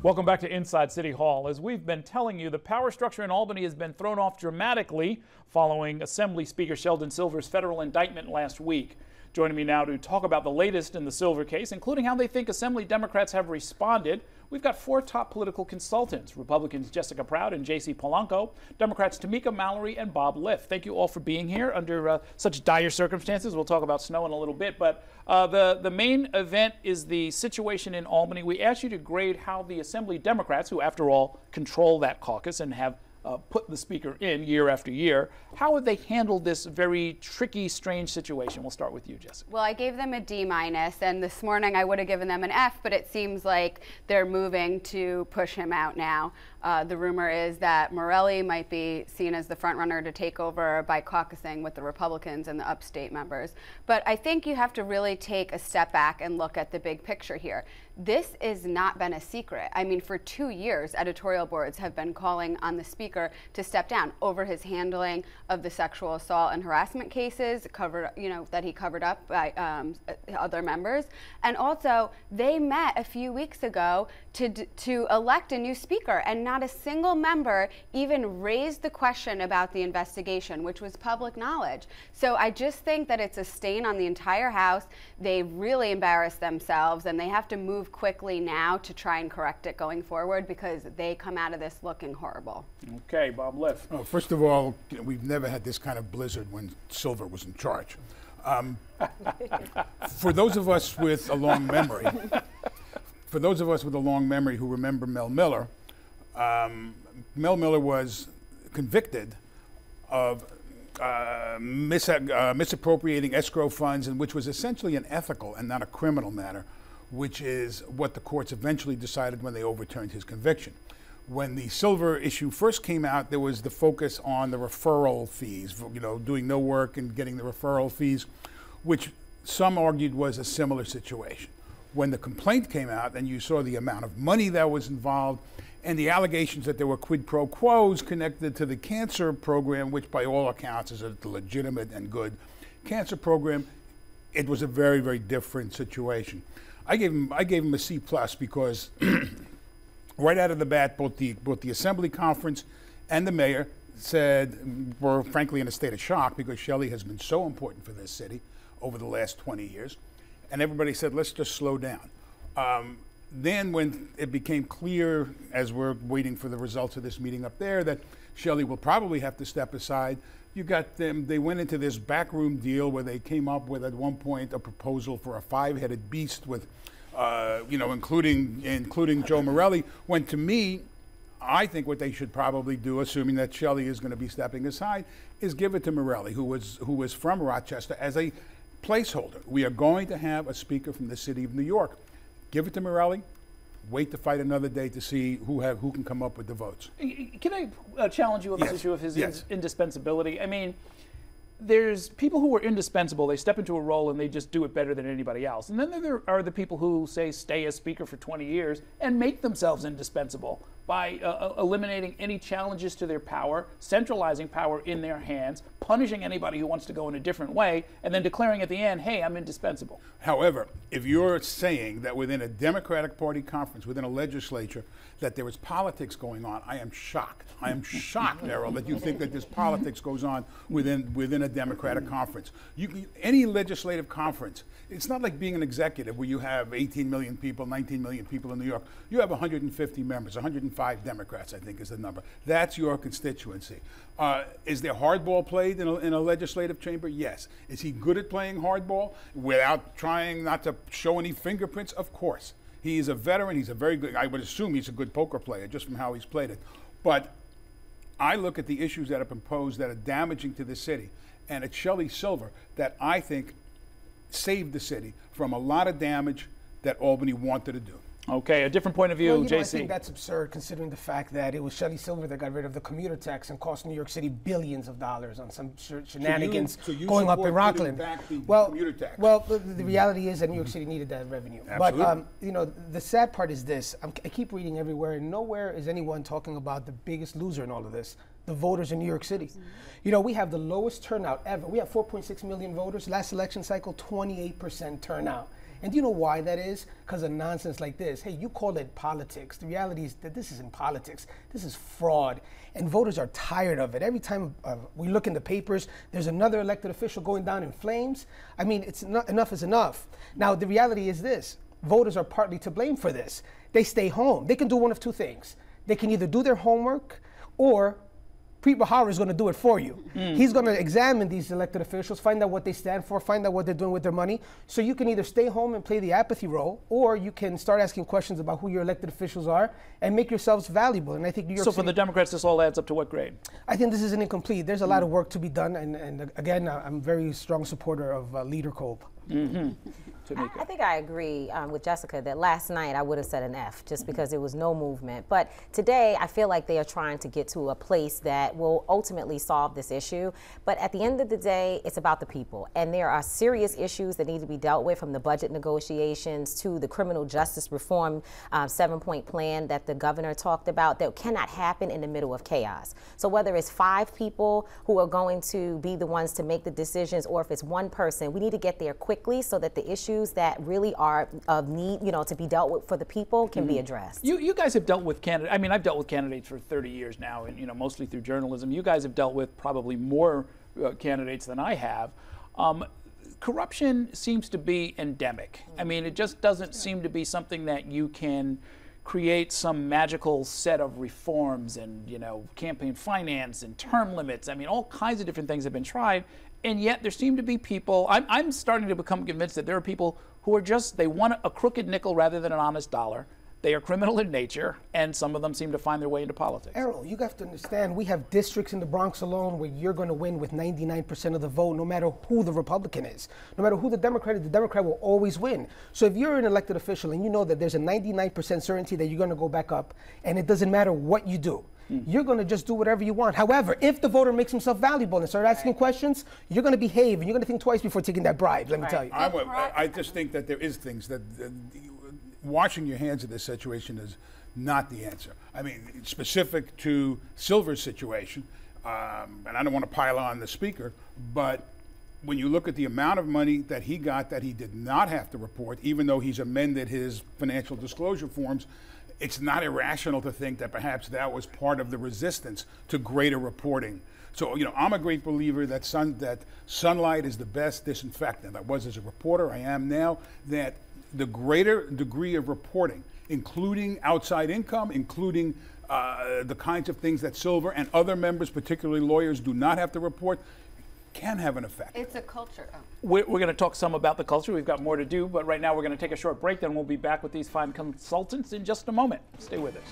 Welcome back to Inside City Hall. As we've been telling you, the power structure in Albany has been thrown off dramatically following Assembly Speaker Sheldon Silver's federal indictment last week. Joining me now to talk about the latest in the Silver case, including how they think Assembly Democrats have responded, we've got four top political consultants: Republicans Jessica Proud and J.C. Polanco, Democrats Tamika, Mallory, and Bob Liff. Thank you all for being here under such dire circumstances. We'll talk about snow in a little bit, but the main event is the situation in Albany. We asked you to grade how the Assembly Democrats, who after all control that caucus and have put the speaker in year after year, how have they handled this very tricky, strange situation? We'll start with you, Jessica. Well, I gave them a D-, and this morning I would have given them an F, but it seems like they're moving to push him out now. The rumor is that Morelli might be seen as the front runner to take over by caucusing with the Republicans and the upstate members. But I think you have to really take a step back and look at the big picture here. This has not been a secret. I mean, for 2 years, editorial boards have been calling on the speaker to step down over his handling of the sexual assault and harassment cases that he covered up by other members. And also, they met a few weeks ago to elect a new speaker, and not a single member even raised the question about the investigation, which was public knowledge. So I just think that it's a stain on the entire House. They really embarrassed themselves, and they have to move quickly now to try and correct it going forward, because they come out of this looking horrible. Okay, Bob Liff. Oh, first of all, we've never had this kind of blizzard when Silver was in charge. For those of us with a long memory, who remember Mel Miller, Mel Miller was convicted of misappropriating escrow funds, and which was essentially an ethical and not a criminal matter, which is what the courts eventually decided when they overturned his conviction. When the Silver issue first came out, there was the focus on the referral fees, doing no work and getting the referral fees, which some argued was a similar situation. When the complaint came out and you saw the amount of money that was involved and the allegations that there were quid pro quos connected to the cancer program, which by all accounts is a legitimate and good cancer program, it was a very, very different situation. I gave him a C+ because right out of the bat, both the Assembly Conference and the mayor were frankly in a state of shock, because Shelley has been so important for this city over the last 20 years. And everybody said, let's just slow down. Then when it became clear, as we're waiting for the results of this meeting up there, that Shelley will probably have to step aside, you got them, they went into this backroom deal where they came up with, at one point, a proposal for a 5-headed beast with, including Joe Morelli, when to me, I think what they should probably do, assuming that Shelley is going to be stepping aside, is give it to Morelli, who was from Rochester, as a placeholder. We are going to have a speaker from the city of New York. Give it to Morelli. Wait to fight another day to see who can come up with the votes. Can I challenge you on this issue of his indispensability? I mean, there's people who are indispensable. They step into a role and they just do it better than anybody else. And then there are the people who, say, stay as speaker for 20 years and make themselves indispensable by eliminating any challenges to their power, centralizing power in their hands, punishing anybody who wants to go in a different way, and then declaring at the end, hey, I'm indispensable. However, if you're saying that within a Democratic Party conference, within a legislature, that there is politics going on, I am shocked. I am shocked, Errol, that you think that this politics goes on within a Democratic conference. Any legislative conference, it's not like being an executive where you have 18 million people, 19 million people in New York. You have 150 members, 105 Democrats, I think is the number. That's your constituency. Is there hardball played in a legislative chamber? Yes. Is he good at playing hardball without trying not to show any fingerprints? Of course. He is a veteran. He's a very good, I would assume he's a good poker player just from how he's played it. But I look at the issues that are proposed that are damaging to the city, and it's Shelley Silver that I think saved the city from a lot of damage that Albany wanted to do. Okay, a different point of view, J.C. I think that's absurd, considering the fact that it was Sheldon Silver that got rid of the commuter tax and cost New York City billions of dollars on some shenanigans going up in Rockland. Commuter tax. Well, the reality is that New York City needed that revenue. Absolutely. But the sad part is this: I keep reading everywhere, and nowhere is anyone talking about the biggest loser in all of this. the voters in New York City. You know, we have the lowest turnout ever. We have 4.6 million voters. Last election cycle, 28% turnout. And do you know why that is? Because of nonsense like this. Hey, you call it politics. The reality is that this isn't politics. This is fraud. And voters are tired of it. Every time we look in the papers, there's another elected official going down in flames. I mean, enough is enough. Now, the reality is this. Voters are partly to blame for this. They stay home. They can do one of two things. They can either do their homework, or Preet Bharara is going to do it for you. He's going to examine these elected officials, find out what they stand for, find out what they're doing with their money. So you can either stay home and play the apathy role, or you can start asking questions about who your elected officials are and make yourselves valuable. And I think New York So City, for the Democrats, this all adds up to what grade? I think this is an incomplete. There's a lot of work to be done. And again, I'm a very strong supporter of Leader Kolb. I think I agree with Jessica that last night I would have said an F just because there was no movement. But today I feel like they are trying to get to a place that will ultimately solve this issue. But at the end of the day, it's about the people. And there are serious issues that need to be dealt with, from the budget negotiations to the criminal justice reform 7-point plan that the governor talked about, that cannot happen in the middle of chaos. So whether it's 5 people who are going to be the ones to make the decisions, or if it's one person, we need to get there quickly so that the issues that really are of need, to be dealt with for the people can be addressed. You guys have dealt with candidates. I mean, I've dealt with candidates for 30 years now, and mostly through journalism. You guys have dealt with probably more candidates than I have. Corruption seems to be endemic. I mean, it just doesn't seem to be something that you can create some magical set of reforms and, campaign finance and term limits. I mean, all kinds of different things have been tried. And yet there seem to be people, I'm starting to become convinced that there are people who are they want a crooked nickel rather than an honest dollar. They are criminal in nature, and some of them seem to find their way into politics. Errol, you have to understand, we have districts in the Bronx alone where you're going to win with 99% of the vote, no matter who the Republican is. No matter who the Democrat is, the Democrat will always win. So if you're an elected official and you know that there's a 99% certainty that you're going to go back up, and it doesn't matter what you do, you're going to just do whatever you want. However, if the voter makes himself valuable and starts asking questions, you're going to behave, and you're going to think twice before taking that bribe, let me tell you. I just think that there is things that washing your hands of this situation is not the answer. I mean, specific to Silver's situation, and I don't want to pile on the speaker, but when you look at the amount of money that he got that he did not have to report, even though he's amended his financial disclosure forms, it's not irrational to think that perhaps that was part of the resistance to greater reporting. So, I'm a great believer that sunlight is the best disinfectant. I was as a reporter, I am now, that the greater degree of reporting, including outside income, including the kinds of things that Silver and other members, particularly lawyers, do not have to report, can have an effect. It's a culture. We're going to talk some about the culture. We've got more to do, but right now we're going to take a short break. Then we'll be back with these fine consultants in just a moment. Stay with us.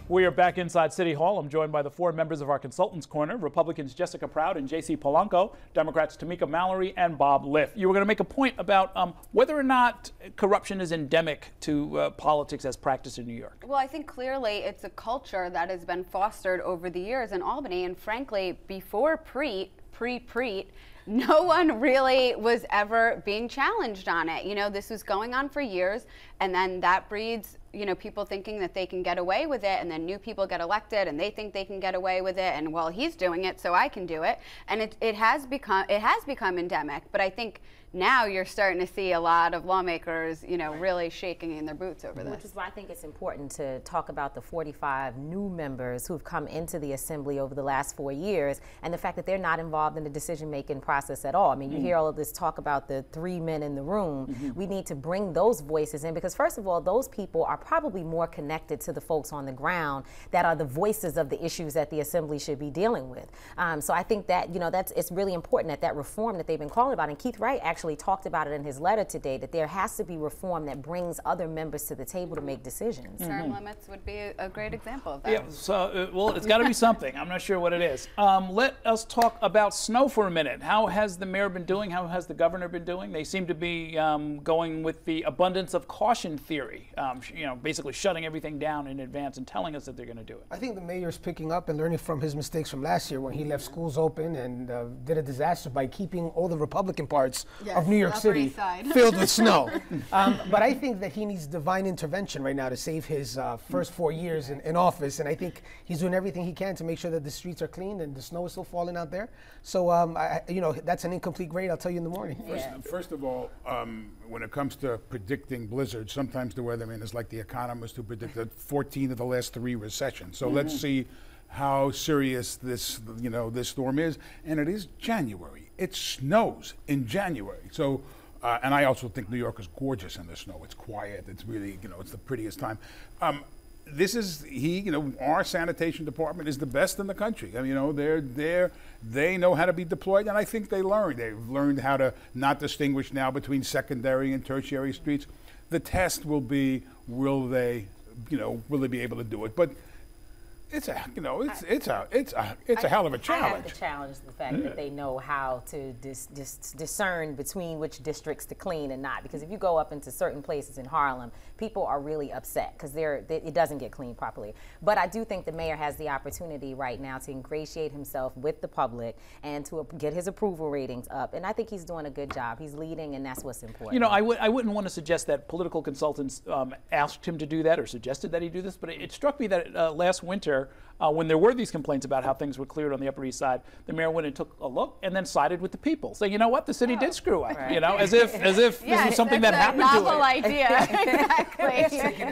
We are back inside City Hall. I'm joined by the 4 members of our Consultants Corner, Republicans Jessica Proud and J.C. Polanco, Democrats Tamika, Mallory, and Bob Liff. You were going to make a point about whether or not corruption is endemic to politics as practiced in New York. Well, I think clearly it's a culture that has been fostered over the years in Albany, and frankly, before pre-Preet, no one really was ever being challenged on it. This was going on for years, and then that breeds people thinking that they can get away with it, and then new people get elected and they think they can get away with it, and well, he's doing it, so I can do it. And it has become endemic. But I think now you're starting to see a lot of lawmakers, really shaking in their boots over this. Which is why I think it's important to talk about the 45 new members who've come into the assembly over the last 4 years, and the fact that they're not involved in the decision-making process at all. I mean, you hear all of this talk about the 3 men in the room. We need to bring those voices in, because first of all, those people are probably more connected to the folks on the ground that are the voices of the issues that the assembly should be dealing with. So I think that, it's really important that reform that they've been calling about, and Keith Wright actually talked about it in his letter today, that there has to be reform that brings other members to the table to make decisions. Term limits would be a great example of that. Yeah, so, well, it's got to be something. I'm not sure what it is. Let us talk about snow for a minute. How has the mayor been doing? How has the governor been doing? They seem to be going with the abundance of caution theory. basically shutting everything down in advance and telling us that they're going to do it. I think the mayor's picking up and learning from his mistakes from last year when he left schools open and did a disaster by keeping all the Republican parts of New York City filled with snow. But I think that he needs divine intervention right now to save his first 4 years in office, and I think he's doing everything he can to make sure that the streets are clean and the snow is still falling out there. So, that's an incomplete grade, I'll tell you in the morning. First of all, when it comes to predicting blizzards, sometimes the weatherman is like the economist who predicted 14 of the last 3 recessions. So let's see how serious this storm is. And it is January. It snows in January. So, and I also think New York is gorgeous in the snow. It's quiet. It's really, it's the prettiest time. Our sanitation department is the best in the country. I mean, they know how to be deployed, and I think they've learned how to not distinguish now between secondary and tertiary streets. The test will be, will they be able to do it? But it's a hell of a challenge. I have to challenge the fact that they know how to discern between which districts to clean and not. Because if you go up into certain places in Harlem, people are really upset because it doesn't get cleaned properly. But I do think the mayor has the opportunity right now to ingratiate himself with the public and to get his approval ratings up. And I think he's doing a good job. He's leading, and that's what's important. I wouldn't want to suggest that political consultants asked him to do that or suggested that he do this, but it struck me that last winter, when there were these complaints about how things were cleared on the Upper East Side, the mayor went and took a look and then sided with the people, saying, you know what, the city did screw up, as if this was something that happened to it. Novel idea, exactly.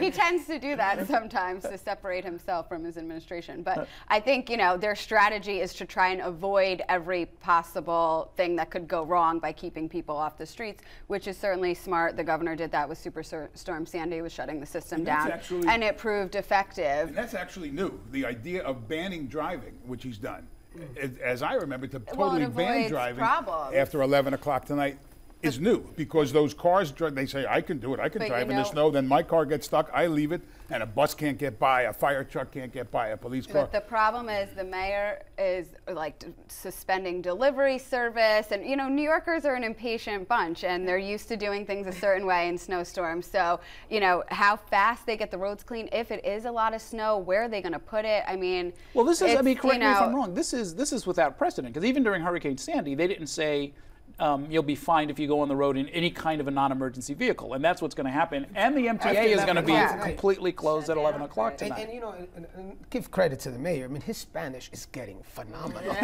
He tends to do that sometimes to separate himself from his administration. But I think, their strategy is to try and avoid every possible thing that could go wrong by keeping people off the streets, which is certainly smart. The governor did that with Superstorm Sandy, was shutting the system down, and it proved effective. And that's actually new, the idea of banning driving, which he's done. As I remember, to totally ban driving after 11 o'clock tonight is new, because those cars, they say, I can do it, I can drive in the snow, then my car gets stuck, I leave it, and a bus can't get by, a fire truck can't get by, a police car. But the problem is the mayor is suspending delivery service, and New Yorkers are an impatient bunch, and they're used to doing things a certain way in snowstorms. So, how fast they get the roads clean, if it is a lot of snow, where are they going to put it? I mean, well, this is, correct me if I'm wrong, this is without precedent, because even during Hurricane Sandy, they didn't say, you'll be fined if you go on the road in any kind of a non-emergency vehicle, and that's what's going to happen. And the MTA is going to be completely closed at 11 o'clock tonight. And give credit to the mayor. I mean, his Spanish is getting phenomenal.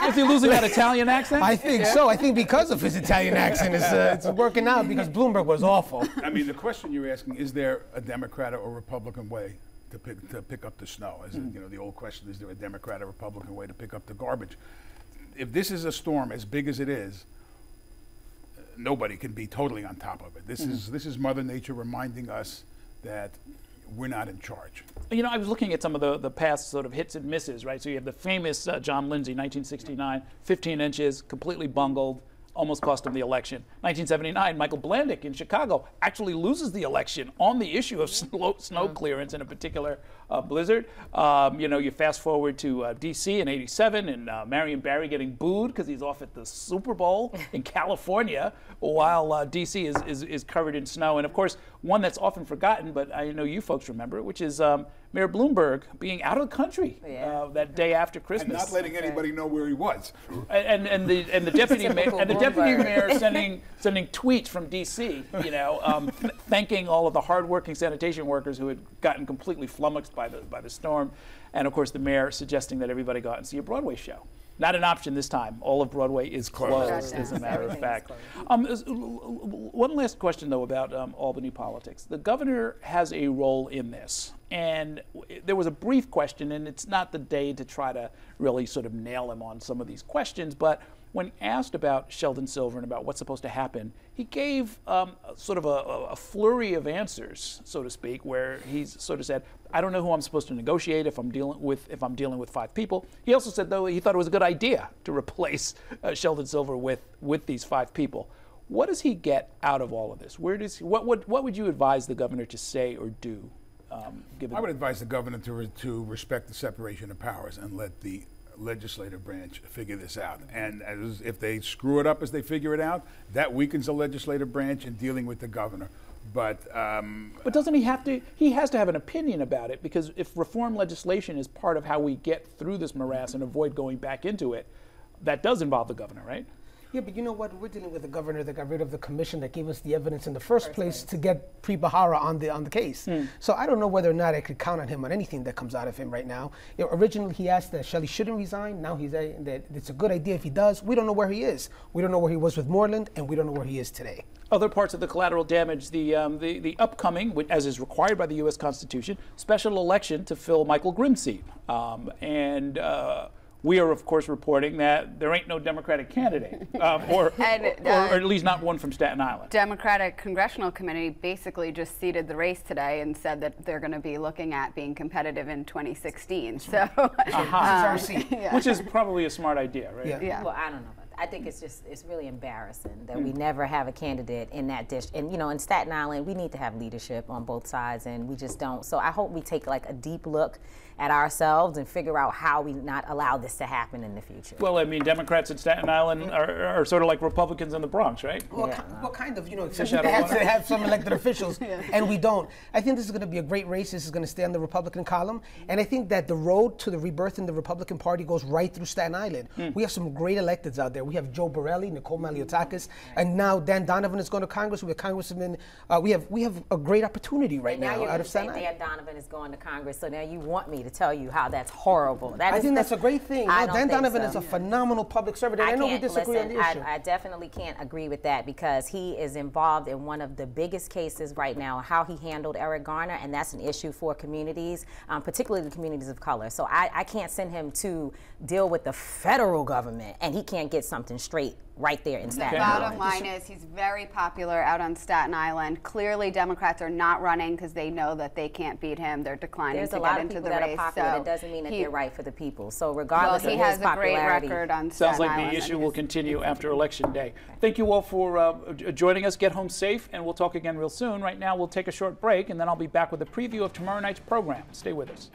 Is he losing that Italian accent? I think so. I think because of his Italian accent, it's working out, because Bloomberg was awful. I mean, the question you're asking, is there a Democrat or Republican way to pick up the snow? The old question, is there a Democrat or Republican way to pick up the garbage? If this is a storm as big as it is, nobody can be totally on top of it. This is Mother Nature reminding us that we're not in charge. I was looking at some of the past sort of hits and misses, right? So you have the famous John Lindsay, 1969, 15 inches, completely bungled, almost cost him the election. 1979, Michael Blandick in Chicago actually loses the election on the issue of snow clearance in a particular blizzard. You fast forward to D.C. in '87, and Marion Barry getting booed because he's off at the Super Bowl in California, while D.C. is covered in snow. And of course, one that's often forgotten, but I know you folks remember it, which is Mayor Bloomberg being out of the country that day after Christmas, and not letting anybody know where he was, and the deputy mayor sending tweets from D.C. Thanking all of the hardworking sanitation workers who had gotten completely flummoxed by the storm, and of course the mayor suggesting that everybody go out and see a Broadway show. Not an option this time. All of Broadway is closed, as a matter of fact. One last question, though, about Albany politics. The governor has a role in this. And there was a brief question, and it's not the day to try to really sort of nail him on some of these questions, but when asked about Sheldon Silver and about what's supposed to happen, he gave sort of a flurry of answers, so to speak, where he sort of said, I don't know who I'm supposed to negotiate if I'm dealing with 5 people. He also said, though, he thought it was a good idea to replace Sheldon Silver with these 5 people. What does he get out of all of this? What would you advise the governor to say or do? I would advise the governor to respect the separation of powers and let the legislative branch figure this out. And if they screw it up as they figure it out, that weakens the legislative branch in dealing with the governor. But doesn't he have to? He has to have an opinion about it, because if reform legislation is part of how we get through this morass and avoid going back into it, that does involve the governor, right? Yeah, but you know what? We're dealing with a governor that got rid of the commission that gave us the evidence in the first place to get Pre-Bahara on the case. So I don't know whether or not I could count on him on anything that comes out of him right now. You know, originally he asked that Shelley shouldn't resign. Now he's that it's a good idea if he does. We don't know where he is. We don't know where he was with Moreland, and we don't know where he is today. Other parts of the collateral damage, the upcoming, as is required by the U.S. Constitution, special election to fill Michael Grimm's seat. We are, of course, reporting that there ain't no Democratic candidate, or at least not one from Staten Island. Democratic Congressional Committee basically just seeded the race today and said that they're going to be looking at being competitive in 2016. So, which is probably a smart idea, right? Yeah. Well, I don't know. I think it's really embarrassing that we never have a candidate in that district. And, you know, in Staten Island, we need to have leadership on both sides, and we just don't. So I hope we take like a deep look at ourselves and figure out how we not allow this to happen in the future. Well, I mean, Democrats in Staten Island are sort of like Republicans in the Bronx, right? Well, kind of, you know, except they have to have some elected officials, and we don't. I think this is going to be a great race. This is going to stay on the Republican column, and I think that the road to the rebirth in the Republican Party goes right through Staten Island. We have some great electeds out there. We have Joe Borelli, Nicole Maliotakis, and now Dan Donovan is going to Congress. We have Congressman. We have a great opportunity right now out of Staten Island. Dan Donovan is going to Congress, so now you want me to tell you how that's horrible. I think that's a great thing. Dan Donovan is a phenomenal public servant, and I know we disagree on the issue. I definitely can't agree with that, because he is involved in one of the biggest cases right now, how he handled Eric Garner, and that's an issue for communities, particularly the communities of color. So I can't send him to deal with the federal government, and he can't get something straight right there in Staten Island. Bottom line is he's very popular out on Staten Island. Clearly, Democrats are not running because they know that they can't beat him. They're declining to get into the race. There's a lot of people that are popular. That doesn't mean that they're right for the people. So regardless of his popularity, he has a great record on Staten Sounds like Island. the issue will continue after Election Day. Thank you all for joining us. Get home safe, and we'll talk again real soon. Right now, we'll take a short break, and then I'll be back with a preview of tomorrow night's program. Stay with us.